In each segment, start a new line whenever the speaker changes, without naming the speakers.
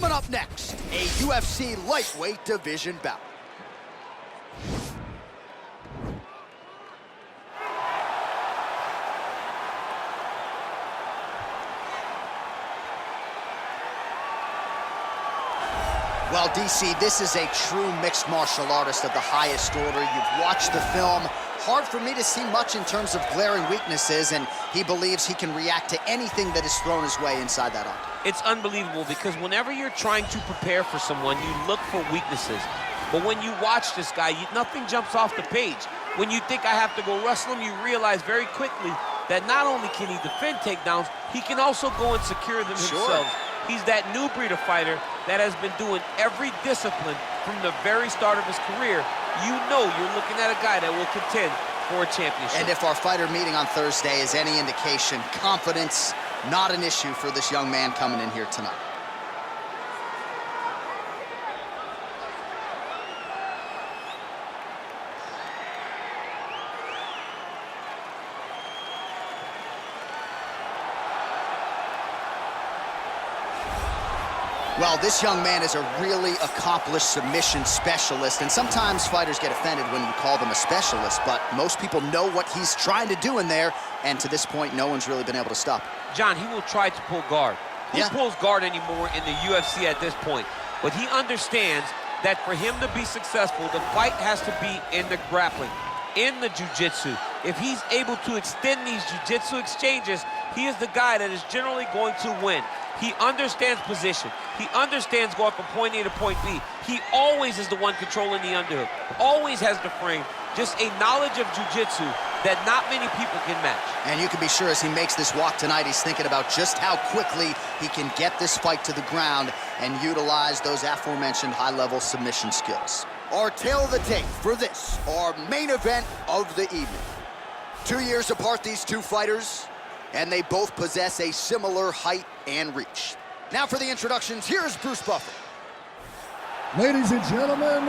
Coming up next, a UFC lightweight division bout. Well, DC, this is a true mixed martial artist of the highest order. You've watched the film. Hard for me to see much in terms of glaring weaknesses, and he believes he can react to anything that is thrown his way inside that octagon.
It's unbelievable because whenever you're trying to prepare for someone, you look for weaknesses. But when you watch this guy, nothing jumps off the page. When you think I have to go wrestle him, you realize very quickly that not only can he defend takedowns, he can also go and secure them himself. He's that new breed of fighter that has been doing every discipline from the very start of his career. You know you're looking at a guy that will contend for a championship.
And if our fighter meeting on Thursday is any indication, confidence, not an issue for this young man coming in here tonight. Well, this young man is a really accomplished submission specialist, and sometimes fighters get offended when you call them a specialist, but most people know what he's trying to do in there, and to this point, no one's really been able to stop him.
John, he will try to pull guard. Who pulls guard anymore in the UFC at this point? But he understands that for him to be successful, the fight has to be in the grappling, in the jiu-jitsu. If he's able to extend these jiu-jitsu exchanges, he is the guy that is generally going to win. He understands position. He understands going from point A to point B. He always is the one controlling the underhook. Always has the frame. Just a knowledge of jiu-jitsu that not many people can match.
And you can be sure as he makes this walk tonight, he's thinking about just how quickly he can get this fight to the ground and utilize those aforementioned high-level submission skills. Our tail of the tape for this, our main event of the evening. 2 years apart, these two fighters, and they both possess a similar height and reach. Now for the introductions, here's Bruce Buffer.
Ladies and gentlemen,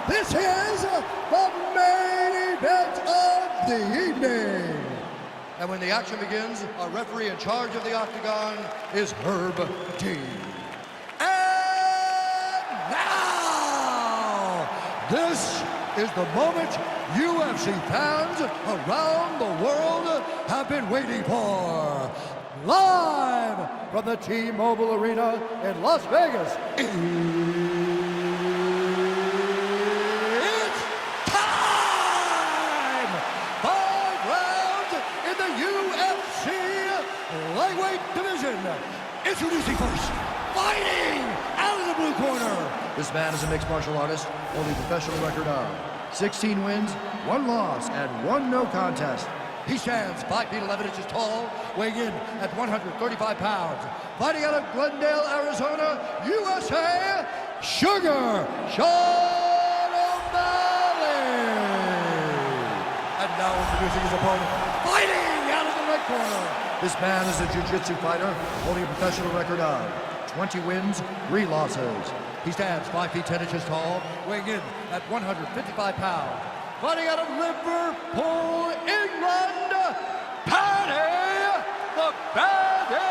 this is the main event of the evening. And when the action begins, our referee in charge of the octagon is Herb T. And now, this is the moment UFC fans around the world have been waiting for. Live from the T-Mobile Arena in Las Vegas. It's time! 5 rounds in the UFC lightweight division. Introducing first, fighting out of the blue corner. This man is a mixed martial artist, holding a professional record of 16 wins, 1 loss, and 1 no contest. He stands 5 feet 11 inches tall, weighing in at 135 pounds. Fighting out of Glendale, Arizona, USA, Sugar Sean O'Malley. And now introducing his opponent, fighting out of the red corner. This man is a jiu-jitsu fighter, holding a professional record of 20 wins, 3 losses. He stands 5 feet 10 inches tall, weighing in at 155 pounds. Fighting out of Liverpool, England, Paddy, the Baddy,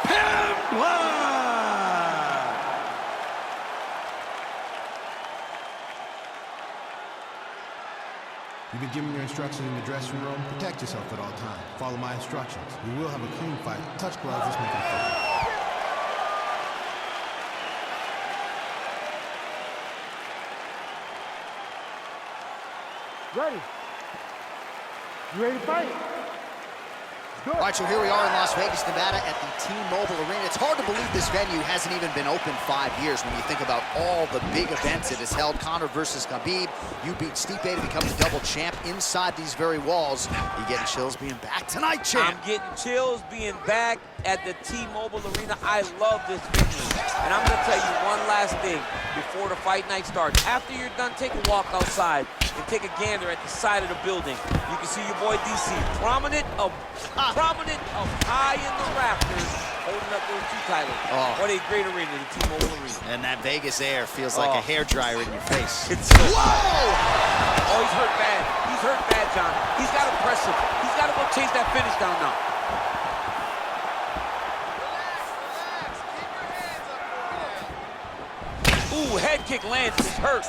Pimblett.
You've been given your instructions in the dressing room. Protect yourself at all times. Follow my instructions. We will have a clean fight. Touch gloves, let's make it fun.
Ready. You ready to fight?
All right, so here we are in Las Vegas, Nevada at the T-Mobile Arena. It's hard to believe this venue hasn't even been open 5 years when you think about all the big events it has held. Conor versus Khabib. You beat Stipe to become the double champ inside these very walls. You getting chills being back tonight, champ?
I'm getting chills being back at the T-Mobile Arena. I love this venue. And I'm gonna tell you one last thing before the fight night starts. After you're done, take a walk outside and take a gander at the side of the building. You can see your boy DC prominent up high in the rafters, holding up those 2 titles.
Oh.
What a great arena, the T-Mobile Arena.
And that Vegas air feels like a hairdryer in your face.
It's so
Whoa!
Oh, he's hurt bad. He's hurt bad, John. He's got to press him. He's got to go chase that finish down now. head kick lands, this hurts.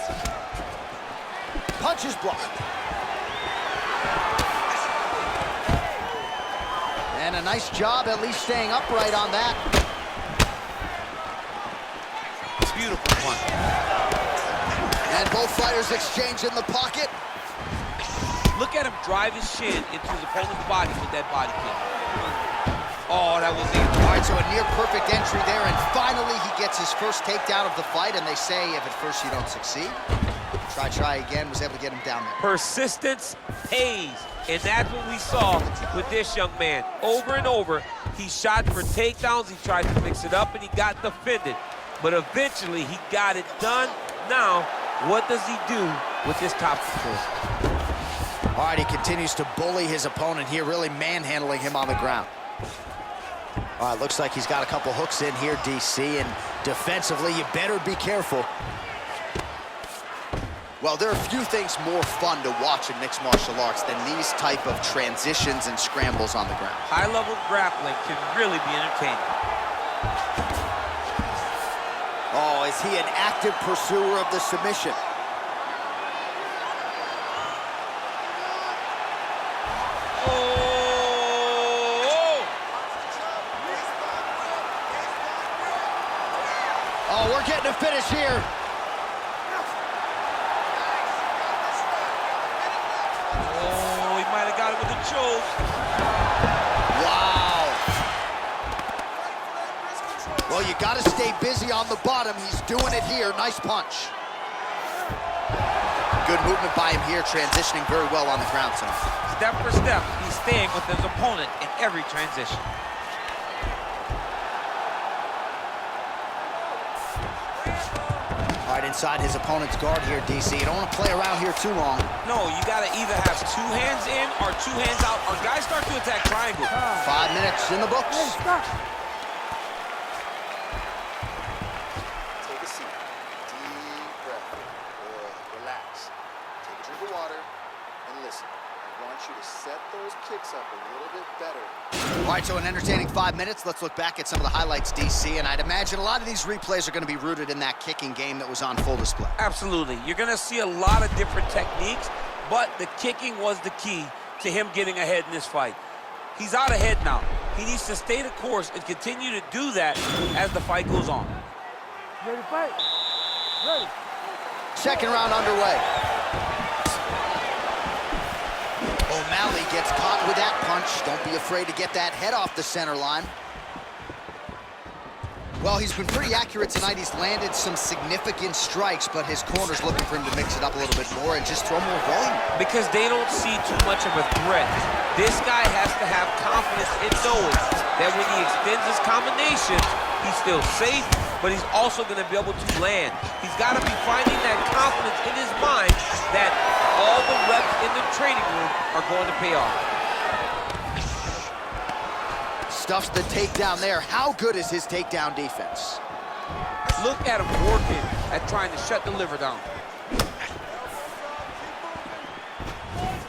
Punch is blocked. And a nice job at least staying upright on that.
Beautiful punch.
And both fighters exchange in the pocket.
Look at him drive his shin into his opponent's body with that body kick. Oh, that was it.
All right, so a near-perfect entry there, and finally he gets his first takedown of the fight, and they say if at first you don't succeed, try again, was able to get him down there.
Persistence pays, and that's what we saw with this young man. Over and over, he shot for takedowns, he tried to mix it up, and he got defended. But eventually, he got it done. Now, what does he do with this top control?
All right, he continues to bully his opponent here, really manhandling him on the ground. All right, looks like he's got a couple hooks in here, DC, and defensively, you better be careful. Well, there are few things more fun to watch in mixed martial arts than these type of transitions and scrambles on the ground.
High-level grappling can really be entertaining.
Oh, is he an active pursuer of the submission? Oh, we're getting a finish here.
Oh, he might have got it with a choke.
Wow. Well, you got to stay busy on the bottom. He's doing it here. Nice punch. Good movement by him here, transitioning very well on the ground tonight.
Step for step, he's staying with his opponent in every transition.
All right, inside his opponent's guard here, DC. You don't want to play around here too long.
No, you got to either have two hands in or two hands out, or guys start to attack triangle.
5 minutes in the books.
Hey, stop.
Take a seat. Deep breath. Good. Relax. Take a drink of water and listen. I want you to set those kicks up a little bit better.
All right, so an entertaining 5 minutes. Let's look back at some of the highlights, DC, and I'd imagine a lot of these replays are going to be rooted in that kicking game that was on full display.
Absolutely. You're going to see a lot of different techniques, but the kicking was the key to him getting ahead in this fight. He's out ahead now. He needs to stay the course and continue to do that as the fight goes on.
Ready to fight? Ready.
Second round underway. O'Malley gets caught with that punch. Don't be afraid to get that head off the center line. Well, he's been pretty accurate tonight. He's landed some significant strikes, but his corner's looking for him to mix it up a little bit more and just throw more volume.
Because they don't see too much of a threat. This guy has to have confidence in knowing that when he extends his combinations, he's still safe, but he's also going to be able to land. He's got to be finding that confidence in his mind that all the reps in the training room are going to pay off.
Stuffs the takedown there. How good is his takedown defense?
Look at him working at trying to shut the liver down.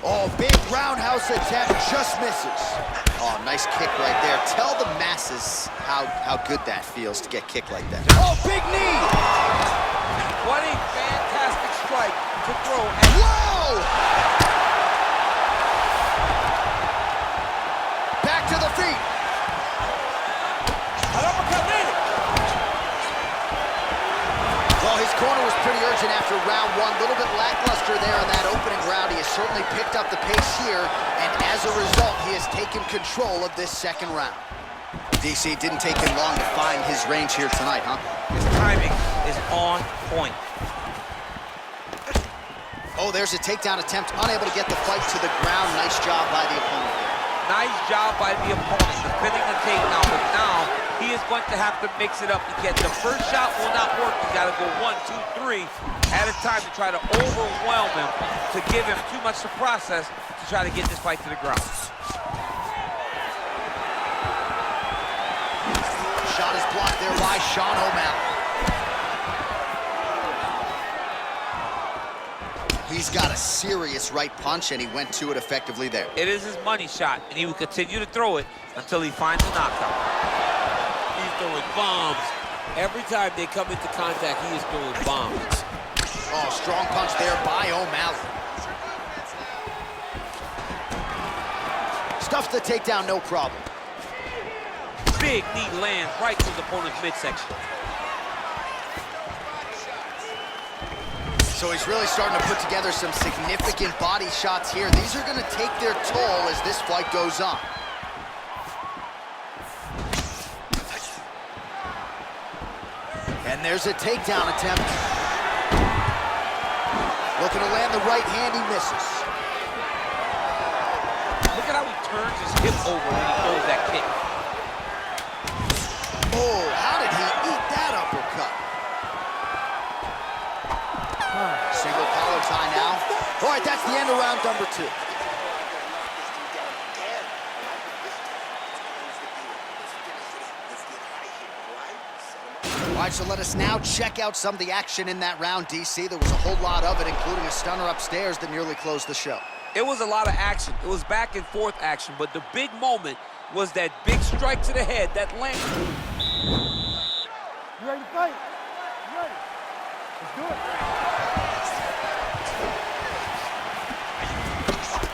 Oh, big roundhouse attempt, just misses. Oh, nice kick right there. Tell the masses how good that feels to get kicked like that. Oh, big knee!
What a fantastic strike to throw. And
whoa! Back to the feet. Well, his corner was pretty urgent after round one. A little bit lackluster there in that opening round. He has certainly picked up the pace here, and as a result, he has taken control of this second round. DC, didn't take him long to find his range here tonight, huh?
his timing is on point.
Oh, there's a takedown attempt, unable to get the fight to the ground. Nice job by the opponent there.
Nice job by the opponent, defending the takedown, but now he is going to have to mix it up again. The first shot will not work. You got to go 1, 2, 3 at a time to try to overwhelm him, to give him too much to process to try to get this fight to the ground.
Shot is blocked there by Sean O'Malley. He's got a serious right punch, and he went to it effectively there.
It is his money shot, and he will continue to throw it until he finds a knockout. He's throwing bombs Every time they come into contact, he is throwing bombs.
Oh, strong punch there by O'Malley. Stuffs the takedown, no problem.
Big knee lands right to his opponent's midsection.
So he's really starting to put together some significant body shots here. These are going to take their toll as this fight goes on. And there's a takedown attempt. Looking to land the right hand, he misses.
Look at how he turns his hip over when he throws that kick.
Oh, how did he eat that uppercut? Single collar tie now. All right, that's the end of round number 2. All right, so let us now check out some of the action in that round, DC. There was a whole lot of it, including a stunner upstairs that nearly closed the show.
It was a lot of action. It was back and forth action, but the big moment was that big strike to the head that landed.
You ready to fight? You ready? Let's do it.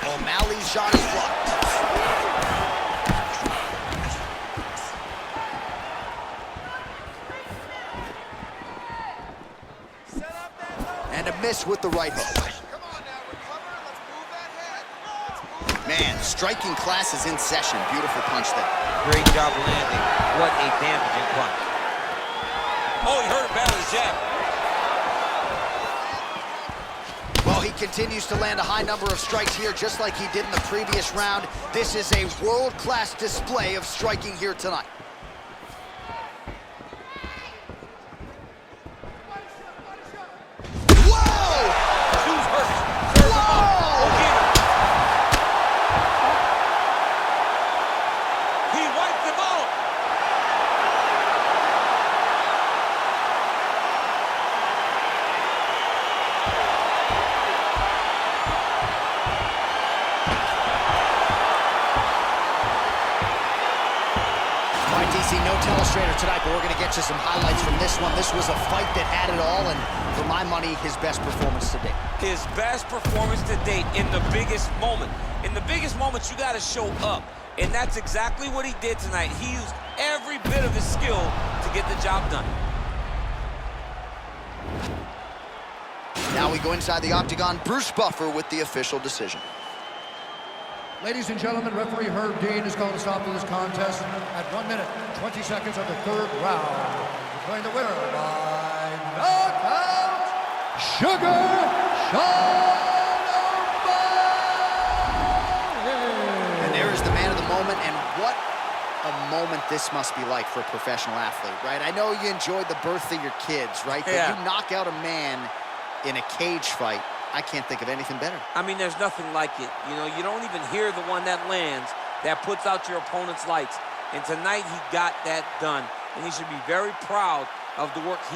O'Malley's shot is blocked. And a miss with the right hook. Man, striking class is in session. Beautiful punch there.
Great job landing. What a damaging punch. Oh, he hurt him bad with the jab.
Well, he continues to land a high number of strikes here, just like he did in the previous round. This is a world-class display of striking here tonight. No telestrator tonight, but we're going to get you some highlights from this one. This was a fight that had it all, and for my money, his best performance to date.
His best performance to date in the biggest moment. In the biggest moments, you got to show up, and that's exactly what he did tonight. He used every bit of his skill to get the job done.
Now we go inside the octagon. Bruce Buffer with the official decision.
Ladies and gentlemen, referee Herb Dean has called a stop to this contest at 1 minute, 20 seconds of the 3rd round. Declaring the winner by knockout, Sugar Sean O'Malley.
And there is the man of the moment, and what a moment this must be like for a professional athlete, right? I know you enjoyed the birth of your kids, right?
Yeah.
But you knock out a man in a cage fight. I can't think of anything better.
I mean, there's nothing like it. You know, you don't even hear the one that lands, that puts out your opponent's lights. And tonight, he got that done. And he should be very proud of the work he